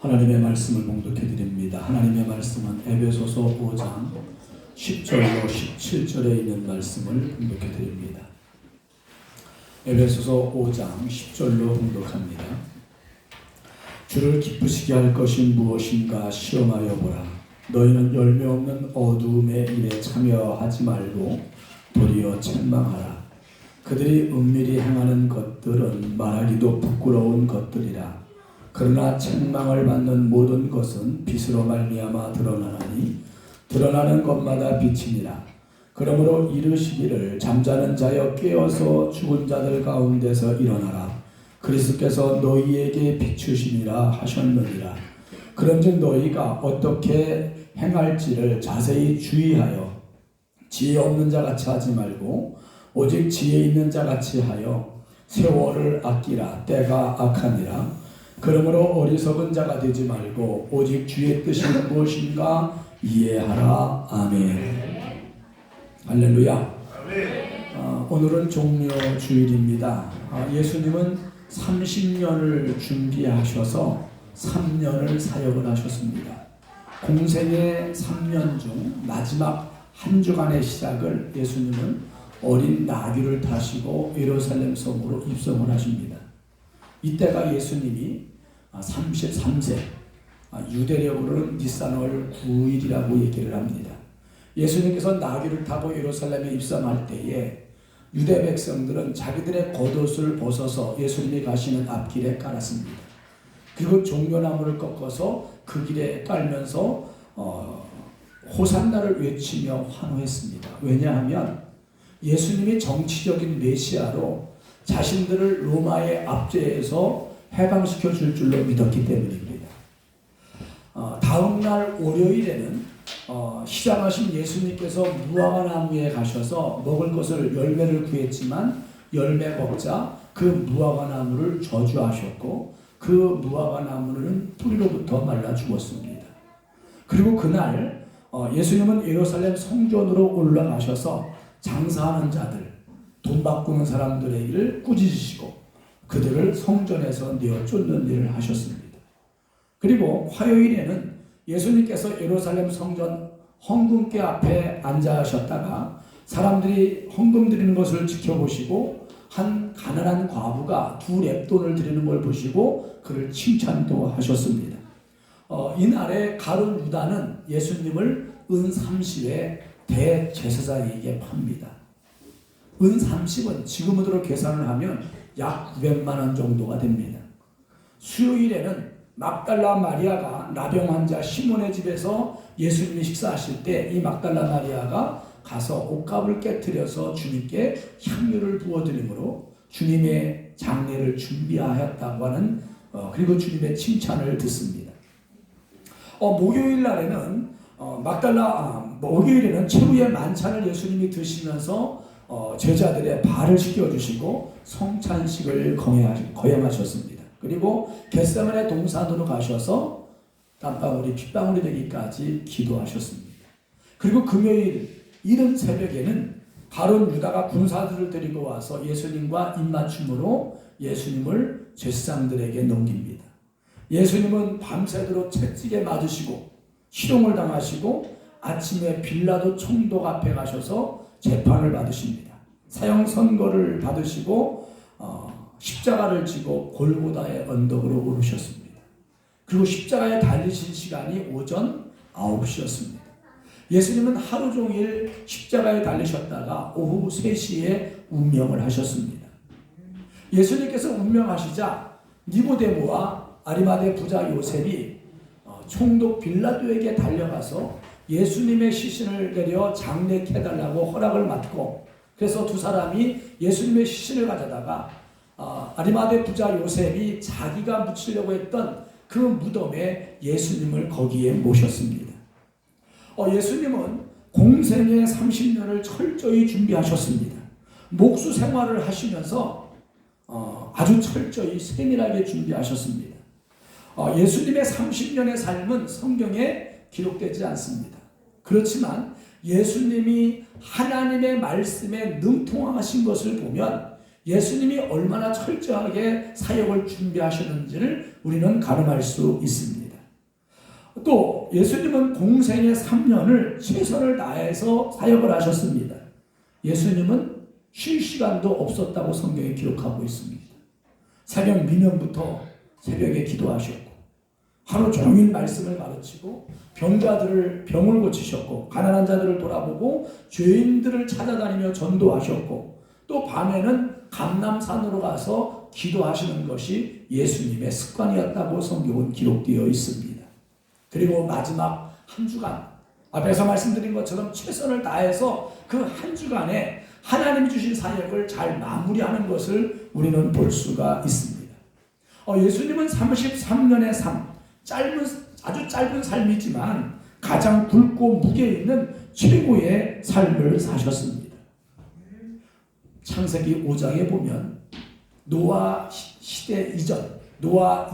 하나님의 말씀을 봉독해 드립니다. 하나님의 말씀은 에베소서 5장 10절로 17절에 있는 말씀을 봉독해 드립니다. 에베소서 5장 10절로 봉독합니다. 주를 기쁘시게 할 것이 무엇인가 시험하여 보라. 너희는 열매 없는 어두움의 일에 참여하지 말고 도리어 책망하라. 그들이 은밀히 행하는 것들은 말하기도 부끄러운 것들이라. 그러나 책망을 받는 모든 것은 빛으로 말미암아 드러나나니 드러나는 것마다 빛이니라. 그러므로 이르시기를 잠자는 자여 깨어서 죽은 자들 가운데서 일어나라. 그리스도께서 너희에게 비추시니라 하셨느니라. 그런즉 너희가 어떻게 행할지를 자세히 주의하여 지혜 없는 자같이 하지 말고 오직 지혜 있는 자같이 하여 세월을 아끼라. 때가 악하니라. 그러므로 어리석은 자가 되지 말고 오직 주의 뜻이 무엇인가 이해하라. 아멘. 할렐루야. 오늘은 종려 주일입니다. 예수님은 30년을 준비하셔서 3년을 사역을 하셨습니다. 공생의 3년 중 마지막 한 주간의 시작을 예수님은 어린 나귀를 타시고 예루살렘 성으로 입성을 하십니다. 이때가 예수님이 33세, 유대력으로는 니산월 9일이라고 얘기를 합니다. 예수님께서 나귀를 타고 예루살렘에 입성할 때에 유대 백성들은 자기들의 겉옷을 벗어서 예수님이 가시는 앞길에 깔았습니다. 그리고 종려나무를 꺾어서 그 길에 깔면서 호산나를 외치며 환호했습니다. 왜냐하면 예수님이 정치적인 메시아로 자신들을 로마의 압제에서 해방시켜 줄 줄로 믿었기 때문입니다. 다음 날 월요일에는 시장하신 예수님께서 무화과 나무에 가셔서 먹을 것을 열매를 구했지만 열매가 없자 그 무화과 나무를 저주하셨고 그 무화과 나무는 뿌리로부터 말라 죽었습니다. 그리고 그날 예수님은 예루살렘 성전으로 올라가셔서 장사하는 자들, 돈 바꾸는 사람들의 일을 꾸짖으시고 그들을 성전에서 내어 쫓는 일을 하셨습니다. 그리고 화요일에는 예수님께서 예루살렘 성전 헌금계 앞에 앉아하셨다가 사람들이 헌금 드리는 것을 지켜보시고 한 가난한 과부가 2렙돈을 드리는 걸 보시고 그를 칭찬도 하셨습니다. 이날에 가룟 유다는 예수님을 은 30에 대제사장에게 팝니다. 은 30은 지금으로 계산을 하면 약 900만 원 정도가 됩니다. 수요일에는 막달라 마리아가 나병 환자 시몬의 집에서 예수님이 식사하실 때 이 막달라 마리아가 가서 옷값을 깨트려서 주님께 향유를 부어드림으로 주님의 장례를 준비하였다고 하는 그리고 주님의 칭찬을 듣습니다. 목요일 날에는 목요일에는 최후의 만찬을 예수님이 드시면서 제자들의 발을 씻겨주시고 성찬식을 거행하셨습니다. 그리고 겟세마네 동산으로 가셔서 땀방울이 핏방울이 되기까지 기도하셨습니다. 그리고 금요일 이른 새벽에는 가룟 유다가 군사들을 데리고 와서 예수님과 입맞춤으로 예수님을 제사장들에게 넘깁니다. 예수님은 밤새도록 채찍에 맞으시고 희롱을 당하시고 아침에 빌라도 총독 앞에 가셔서 재판을 받으십니다. 사형 선고를 받으시고 십자가를 지고 골고다의 언덕으로 오르셨습니다. 그리고 십자가에 달리신 시간이 오전 9시였습니다. 예수님은 하루 종일 십자가에 달리셨다가 오후 3시에 운명을 하셨습니다. 예수님께서 운명하시자 니고데모와 아리마대 부자 요셉이 총독 빌라도에게 달려가서 예수님의 시신을 내려 장례해달라고 허락을 받고 그래서 두 사람이 예수님의 시신을 가져다가 아리마대 부자 요셉이 자기가 묻히려고 했던 그 무덤에 예수님을 거기에 모셨습니다. 예수님은 공생의 30년을 철저히 준비하셨습니다. 목수 생활을 하시면서 아주 철저히 세밀하게 준비하셨습니다. 예수님의 30년의 삶은 성경에 기록되지 않습니다. 그렇지만 예수님이 하나님의 말씀에 능통하신 것을 보면 예수님이 얼마나 철저하게 사역을 준비하셨는지를 우리는 가늠할 수 있습니다. 또 예수님은 공생의 3년을 최선을 다해서 사역을 하셨습니다. 예수님은 쉴 시간도 없었다고 성경에 기록하고 있습니다. 새벽 미명부터 새벽에 기도하셨고 하루 종일 말씀을 가르치고 병자들을 병을 고치셨고 가난한 자들을 돌아보고 죄인들을 찾아다니며 전도하셨고 또 밤에는 감람산으로 가서 기도하시는 것이 예수님의 습관이었다고 성경은 기록되어 있습니다. 그리고 마지막 한 주간 앞에서 말씀드린 것처럼 최선을 다해서 그 한 주간에 하나님이 주신 사역을 잘 마무리하는 것을 우리는 볼 수가 있습니다. 예수님은 33년의 삶, 아주 짧은 삶이지만 가장 굵고 무게 있는 최고의 삶을 사셨습니다. 창세기 5장에 보면 노아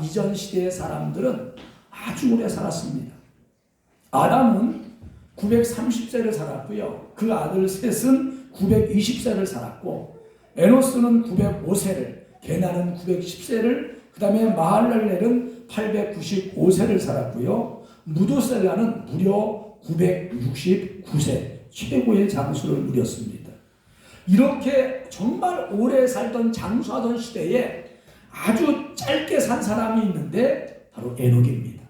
이전 시대의 사람들은 아주 오래 살았습니다. 아담은 930세를 살았고요. 그 아들 셋은 920세를 살았고 에노스는 905세를, 게나는 910세를, 그 다음에 마할랄렐은 895세를 살았고요. 무도셀라는 무려 969세, 최고의 장수를 누렸습니다. 이렇게 정말 오래 살던 장수하던 시대에 아주 짧게 산 사람이 있는데 바로 에녹입니다.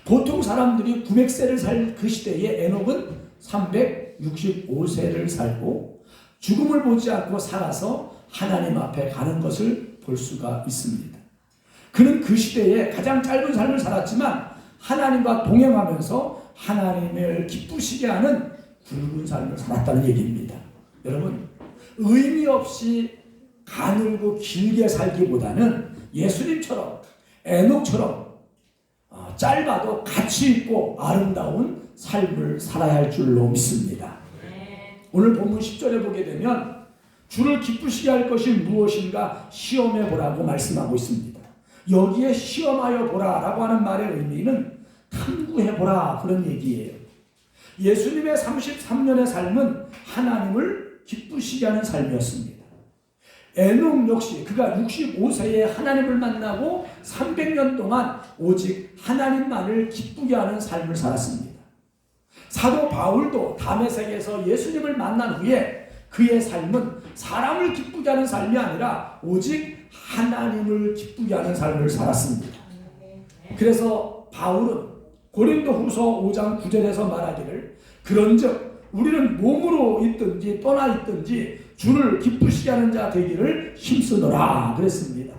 보통 사람들이 900세를 살 그 시대에 에녹은 365세를 살고 죽음을 보지 않고 살아서 하나님 앞에 가는 것을 볼 수가 있습니다. 그는 그 시대에 가장 짧은 삶을 살았지만 하나님과 동행하면서 하나님을 기쁘시게 하는 굵은 삶을 살았다는 얘기입니다. 여러분, 의미 없이 가늘고 길게 살기보다는 예수님처럼 에녹처럼 짧아도 가치 있고 아름다운 삶을 살아야 할 줄로 믿습니다. 오늘 본문 10절에 보게 되면 주를 기쁘시게 할 것이 무엇인가 시험해 보라고 말씀하고 있습니다. 여기에 시험하여 보라 라고 하는 말의 의미는 탐구해 보라 그런 얘기예요. 예수님의 33년의 삶은 하나님을 기쁘시게 하는 삶이었습니다. 에녹 역시 그가 65세에 하나님을 만나고 300년 동안 오직 하나님만을 기쁘게 하는 삶을 살았습니다. 사도 바울도 다메섹에서 예수님을 만난 후에 그의 삶은 사람을 기쁘게 하는 삶이 아니라 오직 하나님을 기쁘게 하는 삶을 살았습니다. 그래서 바울은 고린도후서 5장 9절에서 말하기를 그런즉 우리는 몸으로 있든지 떠나 있든지 주를 기쁘시게 하는 자 되기를 힘쓰노라 그랬습니다.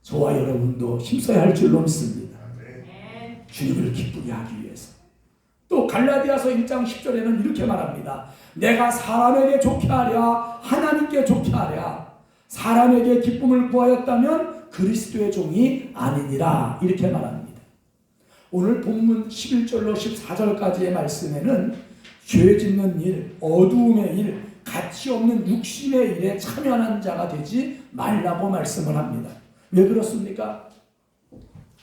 저와 여러분도 힘써야 할 줄로 믿습니다. 주님을 기쁘게 하기 위해서. 또 갈라디아서 1장 10절에는 이렇게 말합니다. 내가 사람에게 좋게 하랴 하나님께 좋게 하랴 사람에게 기쁨을 구하였다면 그리스도의 종이 아니니라 이렇게 말합니다. 오늘 본문 11절로 14절까지의 말씀에는 죄 짓는 일, 어두움의 일, 가치 없는 육신의 일에 참여하는 자가 되지 말라고 말씀을 합니다. 왜 그렇습니까?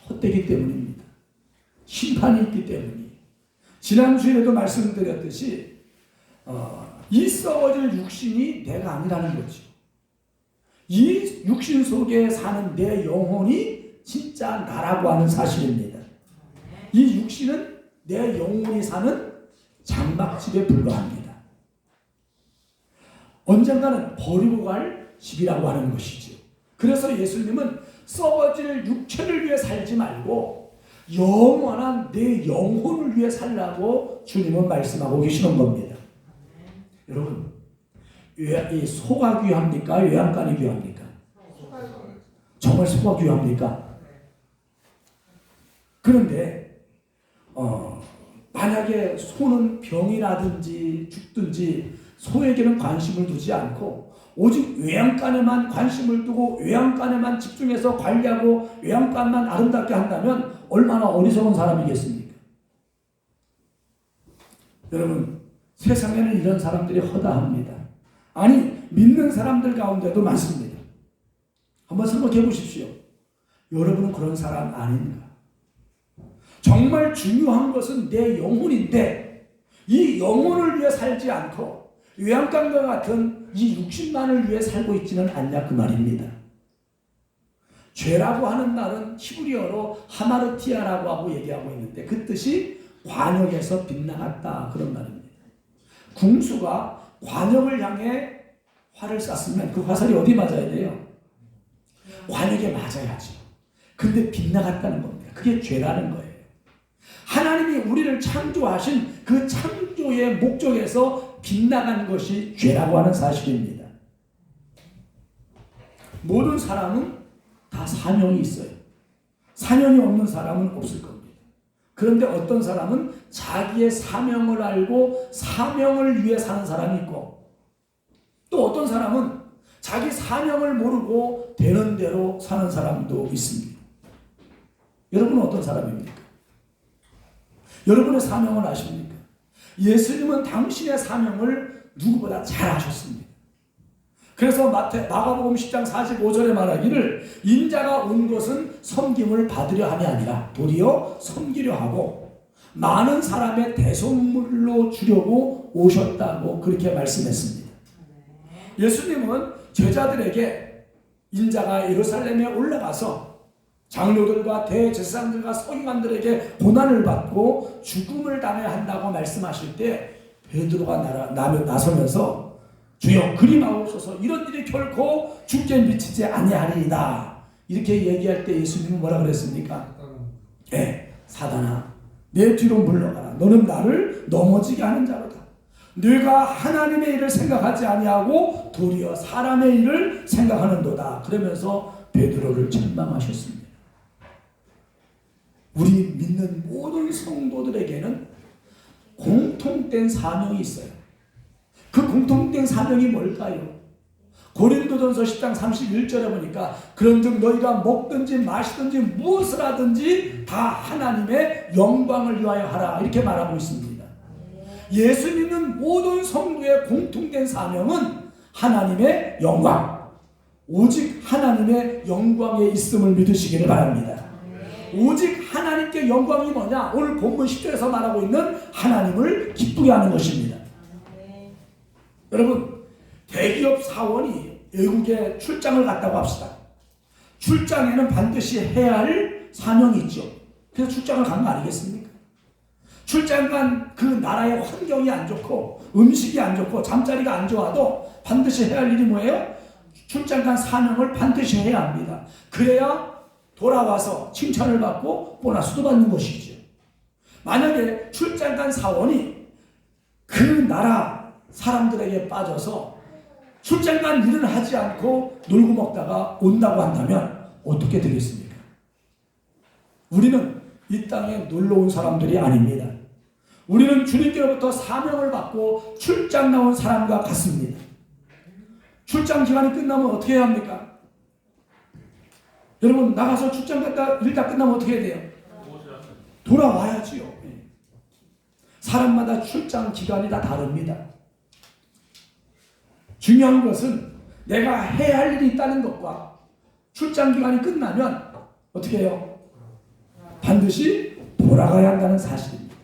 헛되기 때문입니다. 심판이 있기 때문이에요. 지난주에도 말씀드렸듯이 이 썩어질 육신이 내가 아니라는 거죠. 이 육신 속에 사는 내 영혼이 진짜 나라고 하는 사실입니다. 이 육신은 내 영혼이 사는 장막집에 불과합니다. 언젠가는 버리고 갈 집이라고 하는 것이죠. 그래서 예수님은 썩어질 육체를 위해 살지 말고 영원한 내 영혼을 위해 살라고 주님은 말씀하고 계시는 겁니다. 여러분, 이 소가 귀합니까? 외양간이 귀합니까? 정말 소가 귀합니까? 그런데 만약에 소는 병이라든지 죽든지 소에게는 관심을 두지 않고 오직 외양간에만 관심을 두고 외양간에만 집중해서 관리하고 외양간만 아름답게 한다면 얼마나 어리석은 사람이겠습니까? 여러분, 세상에는 이런 사람들이 허다합니다. 아니, 믿는 사람들 가운데도 많습니다. 한번 생각해 보십시오. 여러분은 그런 사람 아닌가? 정말 중요한 것은 내 영혼인데 이 영혼을 위해 살지 않고 외양간과 같은 이 육신만을 위해 살고 있지는 않냐 그 말입니다. 죄라고 하는 말은 히브리어로 하마르티아라고 하고 얘기하고 있는데 그 뜻이 관역에서 빗나갔다 그런 말입니다. 궁수가 관역을 향해 활을 쐈으면 그 화살이 어디 맞아야 돼요? 관역에 맞아야죠. 근데 빗나갔다는 겁니다. 그게 죄라는 거예요. 하나님이 우리를 창조하신 그 창조의 목적에서 빗나간 것이 죄라고 하는 사실입니다. 모든 사람은 다 사명이 있어요. 사명이 없는 사람은 없을 겁니다. 그런데 어떤 사람은 자기의 사명을 알고 사명을 위해 사는 사람이 있고 또 어떤 사람은 자기 사명을 모르고 되는 대로 사는 사람도 있습니다. 여러분은 어떤 사람입니까? 여러분의 사명을 아십니까? 예수님은 당신의 사명을 누구보다 잘 아셨습니다. 그래서 마가복음 10장 45절에 말하기를 인자가 온 것은 섬김을 받으려 함이 아니라 도리어 섬기려 하고 많은 사람의 대속물로 주려고 오셨다고 그렇게 말씀했습니다. 예수님은 제자들에게 인자가 예루살렘에 올라가서 장로들과 대제사장들과 서기관들에게 고난을 받고 죽음을 당해야 한다고 말씀하실 때 베드로가 나서면서 주여 그리마옵소서 이런 일이 결코 죽게 미치지 아니하리이다 이렇게 얘기할 때 예수님은 뭐라 그랬습니까? 네, 사단아 내 뒤로 물러가라. 너는 나를 넘어지게 하는 자로다. 네가 하나님의 일을 생각하지 아니하고 도리어 사람의 일을 생각하는도다. 그러면서 베드로를 책망하셨습니다. 우리 믿는 모든 성도들에게는 공통된 사명이 있어요. 그 공통된 사명이 뭘까요? 고린도전서 10장 31절에 보니까 그런즉 너희가 먹든지 마시든지 무엇을 하든지 다 하나님의 영광을 위하여 하라 이렇게 말하고 있습니다. 예수 믿는 모든 성도의 공통된 사명은 하나님의 영광, 오직 하나님의 영광에 있음을 믿으시기를 바랍니다. 오직 하나님께 영광이 뭐냐? 오늘 본문 10절에서 말하고 있는 하나님을 기쁘게 하는 것입니다. 여러분 대기업 사원이 외국에 출장을 갔다고 합시다. 출장에는 반드시 해야 할 사명이 있죠. 그래서 출장을 간 거 아니겠습니까? 출장 간 그 나라의 환경이 안 좋고 음식이 안 좋고 잠자리가 안 좋아도 반드시 해야 할 일이 뭐예요? 출장 간 사명을 반드시 해야 합니다. 그래야 돌아와서 칭찬을 받고 보너스도 받는 것이죠. 만약에 출장 간 사원이 그 나라 사람들에게 빠져서 출장 간 일을 하지 않고 놀고 먹다가 온다고 한다면 어떻게 되겠습니까? 우리는 이 땅에 놀러 온 사람들이 아닙니다. 우리는 주님께로부터 사명을 받고 출장 나온 사람과 같습니다. 출장 기간이 끝나면 어떻게 해야 합니까? 여러분 나가서 출장 갔다 일 다 끝나면 어떻게 해야 돼요? 돌아와야지요. 사람마다 출장 기간이 다 다릅니다. 중요한 것은 내가 해야 할 일이 있다는 것과 출장 기간이 끝나면 어떻게 해요? 반드시 돌아가야 한다는 사실입니다.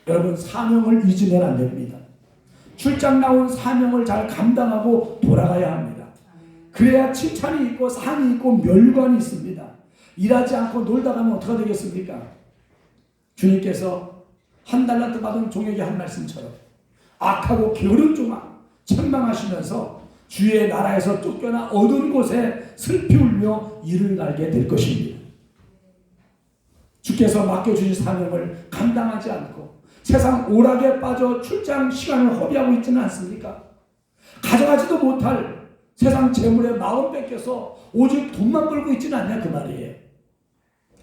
여러분 사명을 잊으면 안 됩니다. 출장 나온 사명을 잘 감당하고 돌아가야 합니다. 그래야 칭찬이 있고 상이 있고 멸관이 있습니다. 일하지 않고 놀다 가면 어떻게 되겠습니까? 주님께서 한 달란트 받은 종에게 한 말씀처럼 악하고 게으른 종아 책망하시면서 주의 나라에서 쫓겨나 어두운 곳에 슬피 울며 이를 갈게 될 것입니다. 주께서 맡겨주신 사명을 감당하지 않고 세상 오락에 빠져 출장 시간을 허비하고 있지는 않습니까? 가져가지도 못할 세상 재물에 마음 뺏겨서 오직 돈만 벌고 있지는 않냐 그 말이에요.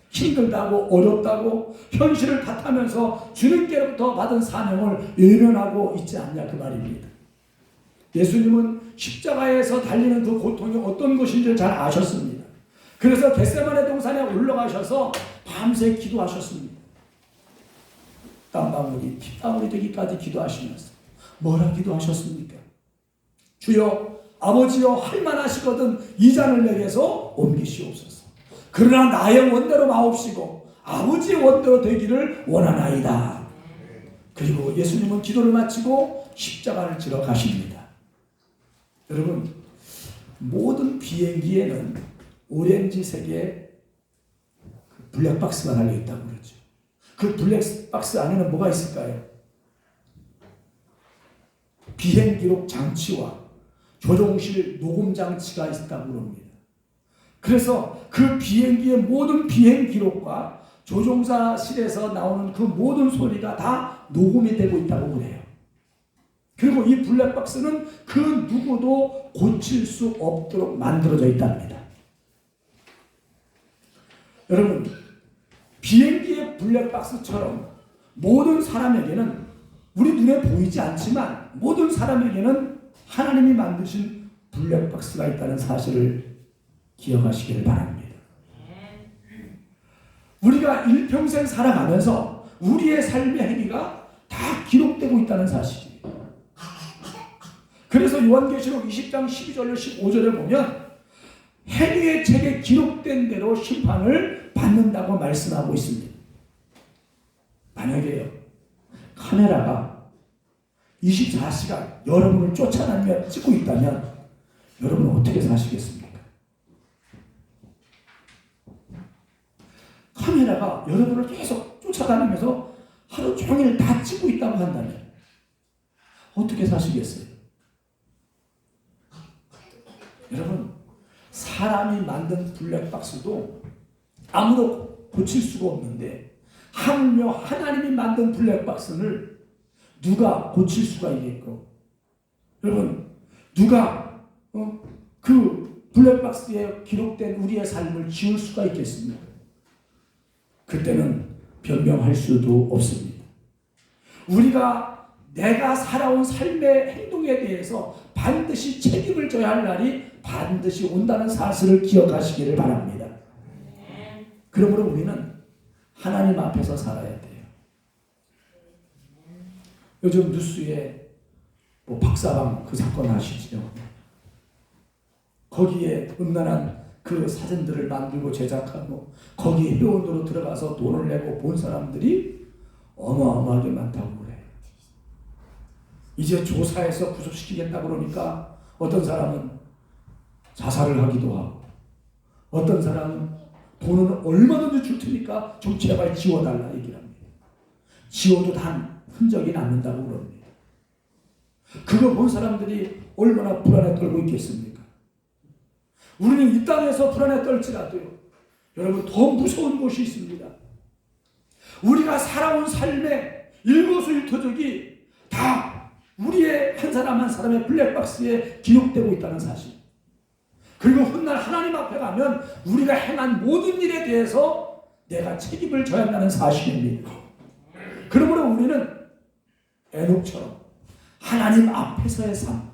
힘들다고 어렵다고 현실을 탓하면서 주님께로부터 받은 사명을 외면하고 있지 않냐 그 말입니다. 예수님은 십자가에서 달리는 그 고통이 어떤 것인지 잘 아셨습니다. 그래서 겟세마네 동산에 올라가셔서 밤새 기도하셨습니다. 땀방울이 핏방울이 되기까지 기도하시면서 뭐라 기도하셨습니까? 주여 아버지여 할만하시거든 이 잔을 내게서 옮기시옵소서. 그러나 나의 원대로 마옵시고 아버지의 원대로 되기를 원하나이다. 그리고 예수님은 기도를 마치고 십자가를 지러 가십니다. 여러분 모든 비행기에는 오렌지색의 블랙박스가 달려있다고 그러죠. 그 블랙박스 안에는 뭐가 있을까요? 비행기록 장치와 조종실 녹음 장치가 있다고 합니다. 그래서 그 비행기의 모든 비행 기록과 조종사실에서 나오는 그 모든 소리가 다 녹음이 되고 있다고 그래요. 그리고 이 블랙박스는 그 누구도 고칠 수 없도록 만들어져 있답니다. 여러분, 비행기의 블랙박스처럼 모든 사람에게는, 우리 눈에 보이지 않지만 모든 사람에게는 하나님이 만드신 블랙박스가 있다는 사실을 기억하시기를 바랍니다. 우리가 일평생 살아가면서 우리의 삶의 행위가 다 기록되고 있다는 사실이에요. 그래서 요한계시록 20장 12절로 15절에 보면 행위의 책에 기록된 대로 심판을 받는다고 말씀하고 있습니다. 만약에요, 카메라가 24시간 여러분을 쫓아다니며 찍고 있다면 여러분은 어떻게 사시겠습니까? 카메라가 여러분을 계속 쫓아다니면서 하루 종일 다 찍고 있다고 한다면 어떻게 사시겠어요? 여러분, 사람이 만든 블랙박스도 아무도 고칠 수가 없는데 하물며 하나님이 만든 블랙박스를 누가 고칠 수가 있겠고, 여러분, 누가 그 블랙박스에 기록된 우리의 삶을 지울 수가 있겠습니까? 그때는 변명할 수도 없습니다. 우리가 내가 살아온 삶의 행동에 대해서 반드시 책임을 져야 할 날이 반드시 온다는 사실을 기억하시기를 바랍니다. 그러므로 우리는 하나님 앞에서 살아야 돼요. 요즘 뉴스에 박사방 그 사건 아시죠? 거기에 음란한 그 사진들을 만들고 제작하고 거기에 회원으로 들어가서 돈을 내고 본 사람들이 어마어마하게 많다고 그래요. 이제 조사해서 구속시키겠다 그러니까 어떤 사람은 자살을 하기도 하고, 어떤 사람은 돈은 얼마든지 줄 테니까 좀 제발 지워달라 얘기를 합니다. 지워도 단 흔적이 남는다고 그럽니다. 그거 본 사람들이 얼마나 불안에 떨고 있겠습니까? 우리는 이 땅에서 불안에 떨지라도요, 여러분, 더 무서운 곳이 있습니다. 우리가 살아온 삶의 일거수일투족이 다 우리의 한 사람 한 사람의 블랙박스에 기록되고 있다는 사실. 그리고 훗날 하나님 앞에 가면 우리가 행한 모든 일에 대해서 내가 책임을 져야 한다는 사실입니다. 그러므로 우리는 에녹처럼 하나님 앞에서의 삶,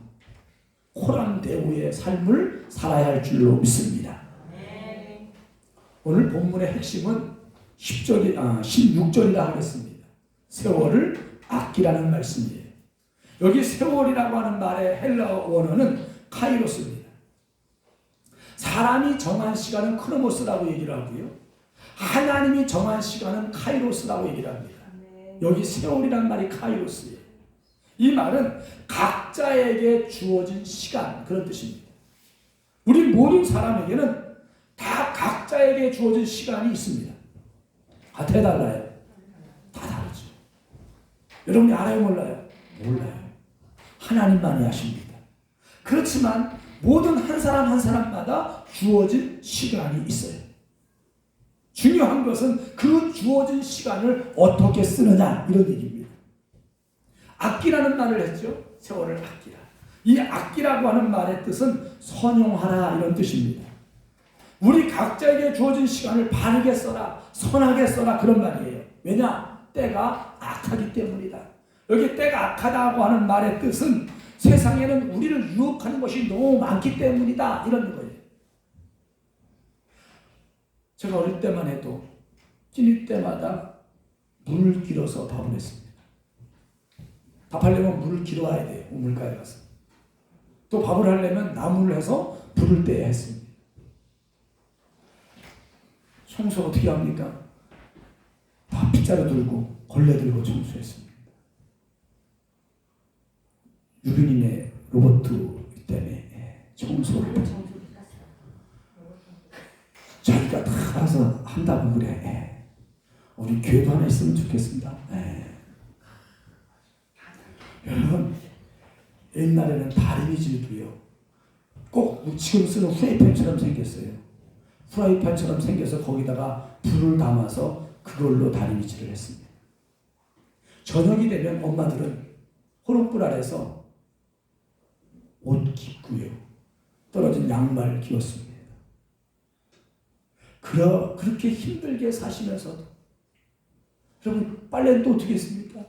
호람대우의 삶을 살아야 할 줄로 믿습니다. 오늘 본문의 핵심은 16절이라 하겠습니다. 세월을 아끼라는 말씀이에요. 여기 세월이라고 하는 말의 헬라어 원어는 카이로스입니다. 사람이 정한 시간은 크로노스라고 얘기를 하고요, 하나님이 정한 시간은 카이로스라고 얘기를 합니다. 여기 세월이란 말이 카이로스예요. 이 말은 각자에게 주어진 시간, 그런 뜻입니다. 우리 모든 사람에게는 다 각자에게 주어진 시간이 있습니다. 다 달라요? 다 다르죠. 여러분이 알아요, 몰라요? 몰라요. 하나님만이 아십니다. 그렇지만 모든 한 사람 한 사람마다 주어진 시간이 있어요. 중요한 것은 그 주어진 시간을 어떻게 쓰느냐, 이런 얘기입니다. 아끼라는 말을 했죠. 세월을 아끼라. 이 아끼라고 하는 말의 뜻은 선용하라, 이런 뜻입니다. 우리 각자에게 주어진 시간을 바르게 써라, 선하게 써라, 그런 말이에요. 왜냐? 때가 악하기 때문이다. 여기 때가 악하다고 하는 말의 뜻은 세상에는 우리를 유혹하는 것이 너무 많기 때문이다, 이런 거예요. 제가 어릴 때만 해도 찌닐 때마다 물을 길어서 밥을 했습니다. 밥하려면 물을 길어와야 돼요. 우물가에 가서. 또 밥을 하려면 나무를 해서 불을 떼야 했습니다. 청소 어떻게 합니까? 다 빗자루 들고 걸레 들고 청소했습니다. 유빈이네 로봇 때문에 청소를 가서 한다고 그래. 우리 교회도 하나 있으면 좋겠습니다. 여러분, 옛날에는 다리미질도요, 꼭 지금 쓰는 후라이팬처럼 생겼어요. 후라이팬처럼 생겨서 거기다가 불을 담아서 그걸로 다리미질을 했습니다. 저녁이 되면 엄마들은 호롱불 아래서 옷 깁고요, 떨어진 양말 끼웠습니다. 그렇게 힘들게 사시면서도 여러분, 빨래는 또 어떻게 했습니까?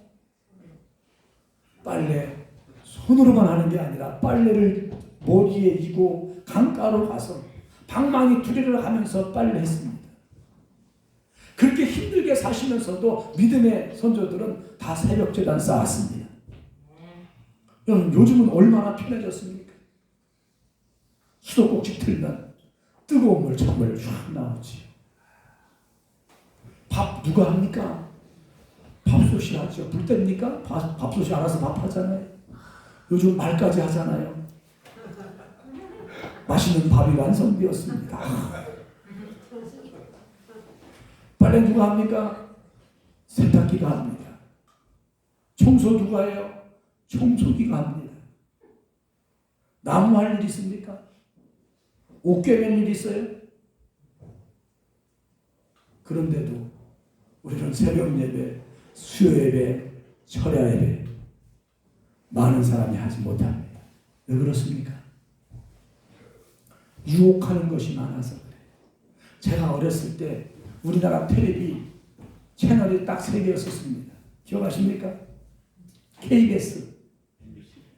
빨래 손으로만 하는 게 아니라 빨래를 머리에 이고 강가로 가서 방망이 두리를 하면서 빨래했습니다. 그렇게 힘들게 사시면서도 믿음의 선조들은 다 새벽제단 쌓았습니다. 여러분, 요즘은 얼마나 편해졌습니까? 수도꼭지 틀면 뜨거운 물 찬물 쫙 나오지. 밥 누가 합니까? 밥솥이 하죠. 불 뗍니까? 밥솥이 알아서 밥 하잖아요. 요즘 말까지 하잖아요. 맛있는 밥이 완성되었습니다. 빨래 누가 합니까? 세탁기가 합니다. 청소 누가 해요? 청소기가 합니다. 나무 할 일 있습니까? 옷 꿰맬 일 있어요? 그런데도 우리는 새벽 예배, 수요 예배, 철야 예배 많은 사람이 하지 못합니다. 왜 그렇습니까? 유혹하는 것이 많아서 그래요. 제가 어렸을 때 우리나라 텔레비 채널이 딱 3개였었습니다. 기억하십니까? KBS,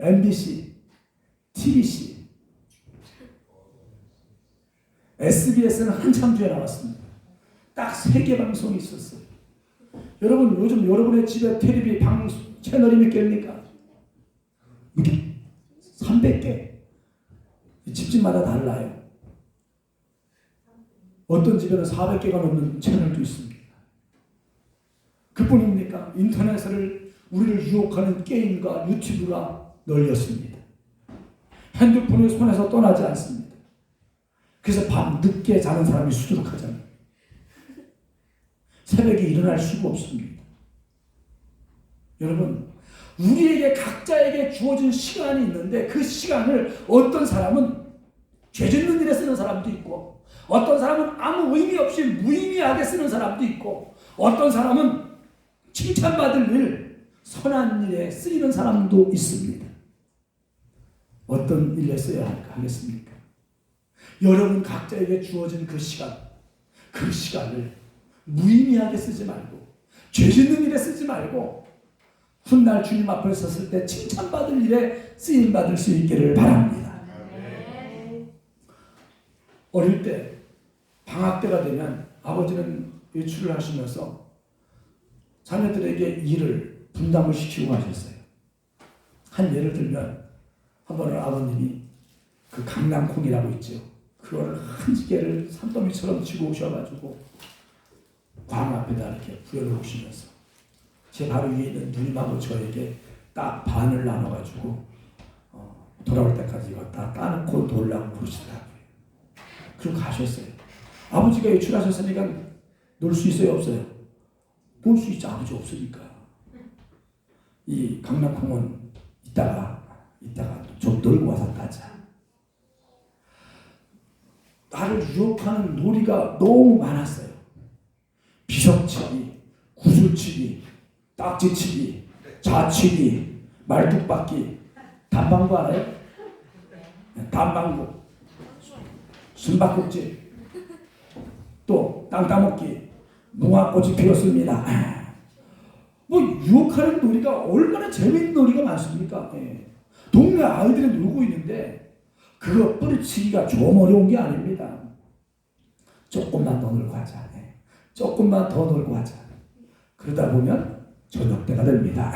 MBC, TBC, SBS는 한참 뒤에 나왔습니다. 딱 3개 방송이 있었어요. 여러분, 요즘 여러분의 집에 텔레비 채널이 몇 개입니까? 300개. 집집마다 달라요. 어떤 집에는 400개가 넘는 채널도 있습니다. 그뿐입니까? 인터넷을 우리를 유혹하는 게임과 유튜브가 널렸습니다. 핸드폰이 손에서 떠나지 않습니다. 그래서 밤 늦게 자는 사람이 수두룩하잖아요. 새벽에 일어날 수가 없습니다. 여러분, 우리에게 각자에게 주어진 시간이 있는데 그 시간을 어떤 사람은 죄 짓는 일에 쓰는 사람도 있고, 어떤 사람은 아무 의미 없이 무의미하게 쓰는 사람도 있고, 어떤 사람은 칭찬받을 일, 선한 일에 쓰이는 사람도 있습니다. 어떤 일에 써야 하겠습니까? 여러분 각자에게 주어진 그 시간을 무의미하게 쓰지 말고, 죄 짓는 일에 쓰지 말고, 훗날 주님 앞에 섰을 때 칭찬받을 일에 쓰임받을 수 있기를 바랍니다. 어릴 때 방학 때가 되면 아버지는 외출을 하시면서 자녀들에게 일을 분담을 시키고 하셨어요. 한 예를 들면 한 번은 아버님이 그 강낭콩이라고 있죠. 그걸 한 지게를 산더미처럼 쥐고 오셔가지고 광 앞에다 이렇게 부여놓으시면서 제 바로 위에 있는 누님하고 저에게 딱 반을 나눠가지고 돌아올 때까지 이거 다 따놓고 놀라고 그러시더라고요. 그리고 가셨어요. 아버지가 외출하셨으니까 놀 수 있어요, 없어요? 놀 수 있죠. 아버지 없으니까. 이 강낭콩은 이따가 좀 놀고 와서 따자. 나를 유혹하는 놀이가 너무 많았어요. 비석치기, 구슬치기, 딱지치기, 자치기, 말뚝박기, 단방구 알아요? 단방구, 숨바꼭질, 또 땅 따먹기, 무화꽃이 피었습니다. 뭐 유혹하는 놀이가 얼마나 재미있는 놀이가 많습니까? 동네 아이들이 놀고 있는데 그거 뿌리치기가 좀 어려운 게 아닙니다. 조금만 더 놀고 하자. 조금만 더 놀고 하자. 그러다 보면 저녁 때가 됩니다.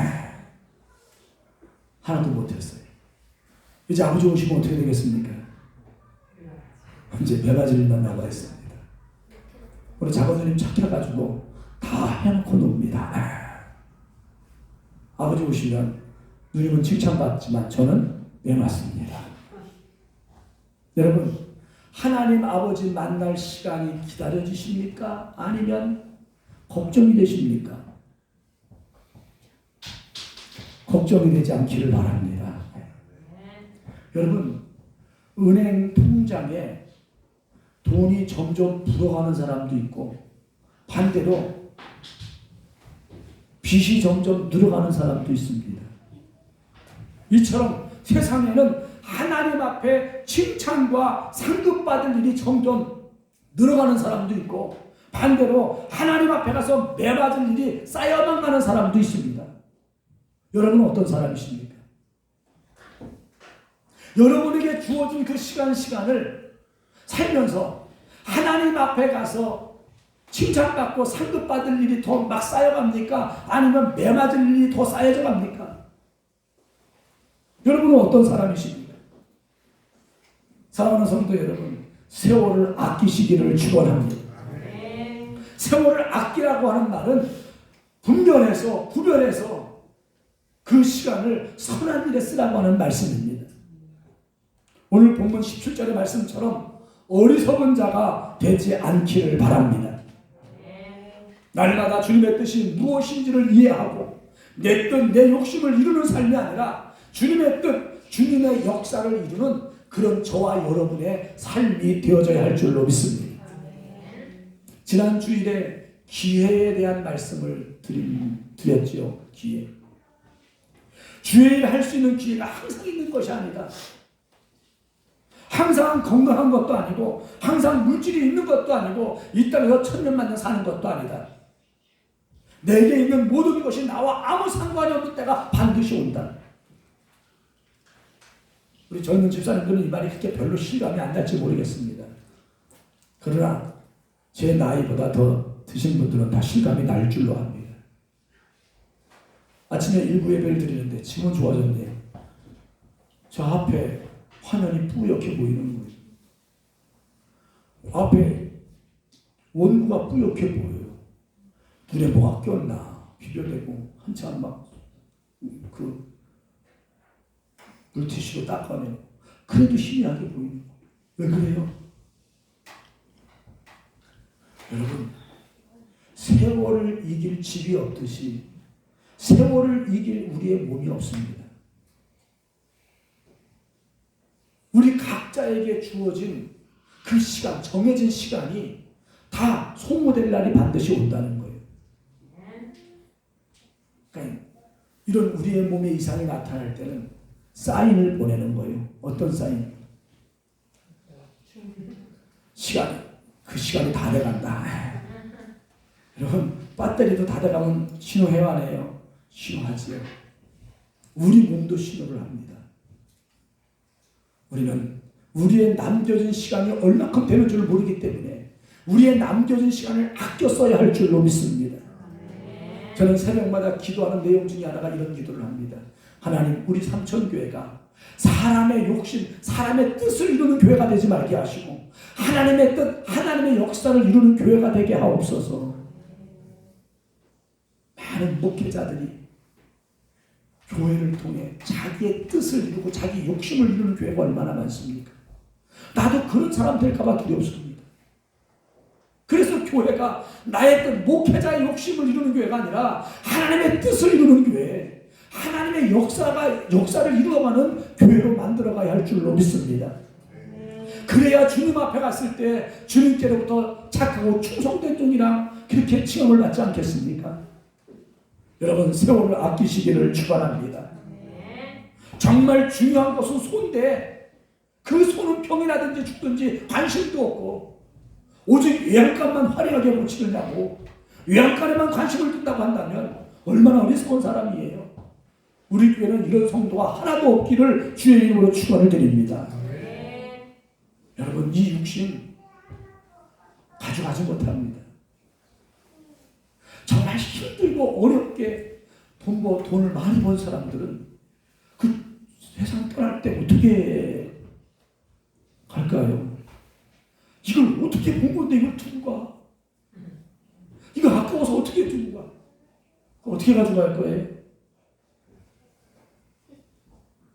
하나도 못했어요. 이제 아버지 오시면 어떻게 되겠습니까? 이제 배바지를만 나와 있습니다. 우리 작은누님 착해가지고 다 해놓고 놉니다. 아버지 오시면 누님은 칭찬받지만 저는 매맞습니다. 여러분, 하나님 아버지 만날 시간이 기다려지십니까? 아니면 걱정이 되십니까? 걱정이 되지 않기를 바랍니다. 여러분, 은행 통장에 돈이 점점 불어가는 사람도 있고 반대로 빚이 점점 늘어가는 사람도 있습니다. 이처럼 세상에는 하나님 앞에 칭찬과 상급받을 일이 점점 늘어가는 사람도 있고 반대로 하나님 앞에 가서 매맞을 일이 쌓여만 가는 사람도 있습니다. 여러분은 어떤 사람이십니까? 여러분에게 주어진 그 시간을 살면서 하나님 앞에 가서 칭찬받고 상급받을 일이 더 막 쌓여갑니까? 아니면 매맞을 일이 더 쌓여져 갑니까? 여러분은 어떤 사람이십니까? 사랑하는 성도 여러분, 세월을 아끼시기를 축원합니다. 세월을 아끼라고 하는 말은 구별해서 그 시간을 선한 일에 쓰라고 하는 말씀입니다. 오늘 본문 17절의 말씀처럼 어리석은 자가 되지 않기를 바랍니다. 날마다 주님의 뜻이 무엇인지를 이해하고 내 뜻, 내 욕심을 이루는 삶이 아니라 주님의 뜻, 주님의 역사를 이루는 그런 저와 여러분의 삶이 되어져야 할 줄로 믿습니다. 지난 주일에 기회에 대한 말씀을 드렸지요. 기회. 주의 일 할 수 있는 기회가 항상 있는 것이 아니다. 항상 건강한 것도 아니고 항상 물질이 있는 것도 아니고 이 땅에서 천년만년 사는 것도 아니다. 내게 있는 모든 것이 나와 아무 상관이 없는 때가 반드시 온다. 우리 젊은 집사님들은 이 말이 그렇게 별로 실감이 안 날지 모르겠습니다. 그러나 제 나이보다 더 드신 분들은 다 실감이 날 줄로 압니다. 아침에 일부 예배를 드리는데 지금은 좋아졌네요. 저 앞에 화면이 뿌옇게 보이는 거예요. 앞에 원구가 뿌옇게 보여요. 눈에 뭐가 꼈나 비벼대고 한참 막 그 물티슈로 닦아내고 그래도 희미하게 보이는 거예요. 왜 그래요? 여러분, 세월을 이길 집이 없듯이 세월을 이길 우리의 몸이 없습니다. 우리 각자에게 주어진 그 시간, 정해진 시간이 다 소모될 날이 반드시 온다는 거예요. 그러니까 이런 우리의 몸에 이상이 나타날 때는 사인을 보내는 거예요. 어떤 사인? 그 시간이 다 돼간다. 여러분, 배터리도 다 돼가면 신호해요, 안 해요? 신호하지요. 우리 몸도 신호를 합니다. 우리는 우리의 남겨진 시간이 얼마큼 되는 줄 모르기 때문에 우리의 남겨진 시간을 아껴 써야 할 줄로 믿습니다. 저는 새벽마다 기도하는 내용 중에 하나가 이런 기도를 합니다. 하나님, 우리 삼천교회가 사람의 욕심, 사람의 뜻을 이루는 교회가 되지 말게 하시고 하나님의 뜻, 하나님의 역사를 이루는 교회가 되게 하옵소서. 많은 목회자들이 교회를 통해 자기의 뜻을 이루고 자기 욕심을 이루는 교회가 얼마나 많습니까? 나도 그런 사람 될까 봐 두렵습니다. 그래서 교회가 나의 뜻, 목회자의 욕심을 이루는 교회가 아니라 하나님의 뜻을 이루는 교회, 하나님의 역사를 이루어가는 교회로 만들어가야 할 줄로 믿습니다. 그래야 주님 앞에 갔을 때 주님께로부터 착하고 충성된 종이라 그렇게 칭함을 받지 않겠습니까? 여러분, 세월을 아끼시기를 축원합니다. 정말 중요한 것은 손인데 그 손은 병이라든지 죽든지 관심도 없고 오직 외양간만 화려하게 고치느냐고 외양간에만 관심을 둔다고 한다면 얼마나 어리석은 사람이에요. 우리 교회는 이런 성도가 하나도 없기를 주의 이름으로 축원을 드립니다. 여러분, 이 육신 가져가지 못합니다. 정말 힘들고 어렵게 돈을 많이 번 사람들은 그 세상 떠날 때 어떻게 갈까요? 이걸 어떻게 본 건데 이걸 두고 가? 이거 아까워서 어떻게 두고 가? 어떻게 가져갈 거예요?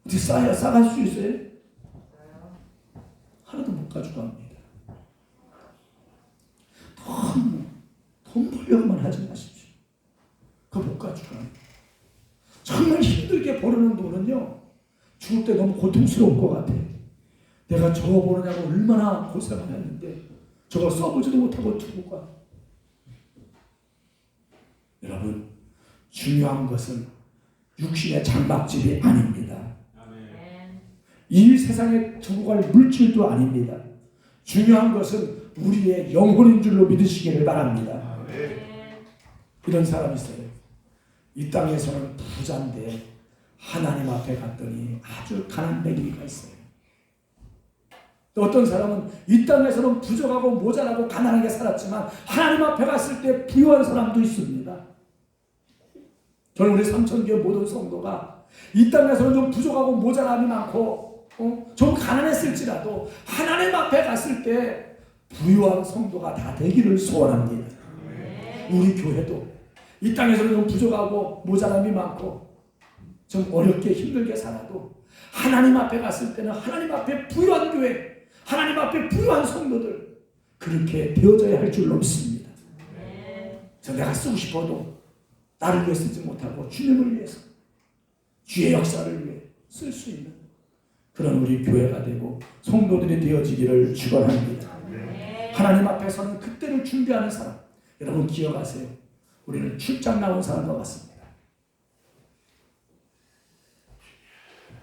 어떻게 싸갈 수 있어요? 하나도 못 가져갑니다. 돈 벌려고만 하지 마십시오. 그거 못 가져가요. 정말 힘들게 버는 돈은요, 죽을 때 너무 고통스러울 것 같아. 내가 저거 버느냐고 얼마나 고생을 했는데 저걸 써보지도 못하고 두고 가. 여러분, 중요한 것은 육신의 장막집이 아닙니다. 이 세상에 두고 갈 물질도 아닙니다. 중요한 것은 우리의 영혼인 줄로 믿으시기를 바랍니다. 이런 사람이 있어요. 이 땅에서는 부자인데 하나님 앞에 갔더니 아주 가난뱅이가 있어요. 또 어떤 사람은 이 땅에서는 부족하고 모자라고 가난하게 살았지만 하나님 앞에 갔을 때 부유한 사람도 있습니다. 저는 우리 삼천교회 모든 성도가 이 땅에서는 좀 부족하고 모자람이 많고 좀 가난했을지라도 하나님 앞에 갔을 때 부유한 성도가 다 되기를 소원합니다. 우리 교회도 이 땅에서는 좀 부족하고 모자람이 많고 좀 어렵게 힘들게 살아도 하나님 앞에 갔을 때는 하나님 앞에 부유한 교회, 하나님 앞에 부유한 성도들 그렇게 되어져야 할 줄로 믿습니다. 내가 쓰고 싶어도 나를 위해 쓰지 못하고 주님을 위해서 주의 역사를 위해 쓸 수 있는 그런 우리 교회가 되고 성도들이 되어지기를 축원합니다. 하나님 앞에서는 그때를 준비하는 사람. 여러분 기억하세요. 우리는 출장 나온 사람과 같습니다.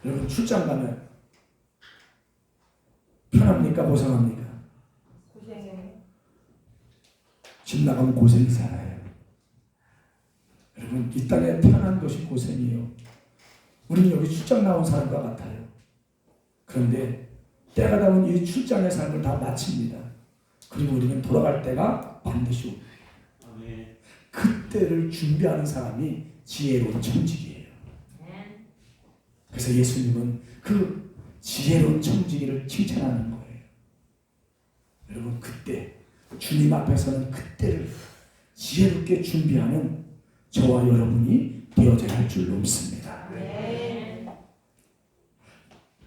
여러분 출장 가면 편합니까? 고생합니까? 고생해요. 집 나가면 고생이 살아요. 여러분 이 땅에 편한 것이 고생이에요. 우리는 여기 출장 나온 사람과 같아요. 그런데 때가 되면 이 출장의 삶을 다 마칩니다. 그리고 우리는 돌아갈 때가 반드시 옵니다. 그때를 준비하는 사람이 지혜로운 청지기예요. 그래서 예수님은 그 지혜로운 청지기를 칭찬하는 거예요. 여러분 그때 주님 앞에서는 그때를 지혜롭게 준비하는 저와 여러분이 되어져야 할 줄로 믿습니다.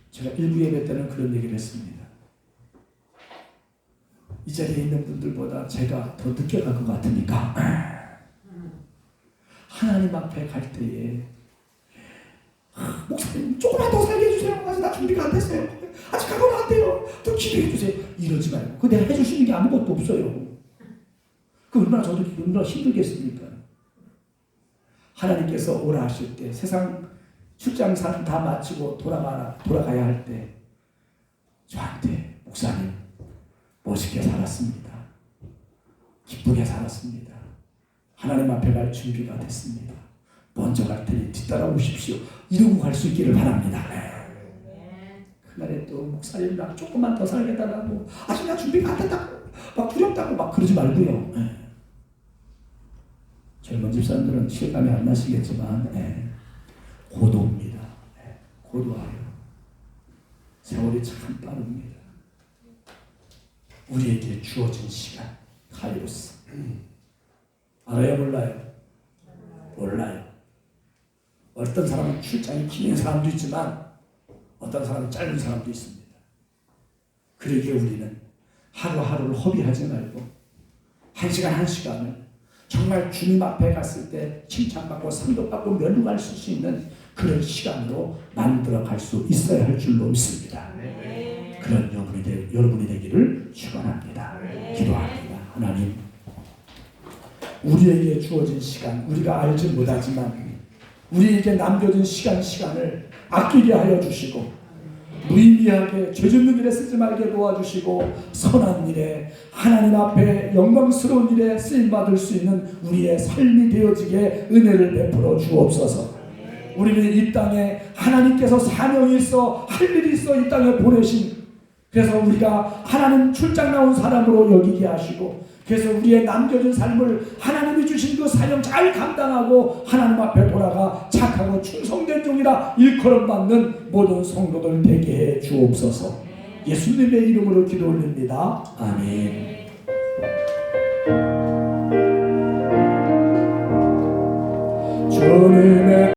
제가 일부 예배 때는 그런 얘기를 했습니다. 이 자리에 있는 분들보다 제가 더 늦게 갈 것 같으니까 하나님 앞에 갈 때에 목사님 조금만 더 살게 해주세요. 아직 나 준비가 안 됐어요. 아직 가면 안 돼요. 또 기도해 주세요. 이러지 말고 그 내가 해주시는 게 아무것도 없어요. 그 얼마나 저도 얼마나 힘들겠습니까? 하나님께서 오라 하실 때 세상 출장 삶 다 마치고 돌아가야 할 때 저한테 목사님 멋있게 살았습니다. 기쁘게 살았습니다. 하나님 앞에 갈 준비가 됐습니다. 먼저 갈 테니 뒤따라 오십시오. 이러고 갈 수 있기를 바랍니다. 그날에 또 목사님 나 조금만 더 살겠다고 아직 나 준비가 안 됐다고 막 두렵다고 막 그러지 말고요. 젊은 집사님들은 실감이 안 나시겠지만 고도입니다. 고도하여 세월이 참 빠릅니다. 우리에게 주어진 시간 카이로스 알아요? 몰라요? 몰라요. 어떤 사람은 출장이 긴 사람도 있지만 어떤 사람은 짧은 사람도 있습니다. 그러기에 우리는 하루하루를 허비하지 말고 한 시간 한 시간을 정말 주님 앞에 갔을 때 칭찬받고 상도받고 면류할 수 있는 그런 시간으로 만들어 갈 수 있어야 할 줄로 믿습니다. 그런 여러분이 되기를 축원합니다. 기도합니다. 하나님 우리에게 주어진 시간 우리가 알지 못하지만 우리에게 남겨진 시간을 아끼게 하여 주시고 무의미하게 죄짓는 일에 쓰지 말게 도와주시고 선한 일에 하나님 앞에 영광스러운 일에 쓰임받을 수 있는 우리의 삶이 되어지게 은혜를 베풀어 주옵소서. 우리는 이 땅에 하나님께서 사명이 있어 할 일이 있어 이 땅에 보내신 그래서 우리가 하나님 출장 나온 사람으로 여기게 하시고 그래서 우리의 남겨진 삶을 하나님이 주신 그 사명 잘 감당하고 하나님 앞에 돌아가 착하고 충성된 종이라 일컬음 받는 모든 성도들 되게 해 주옵소서. 예수님의 이름으로 기도 올립니다. 아멘. 주님의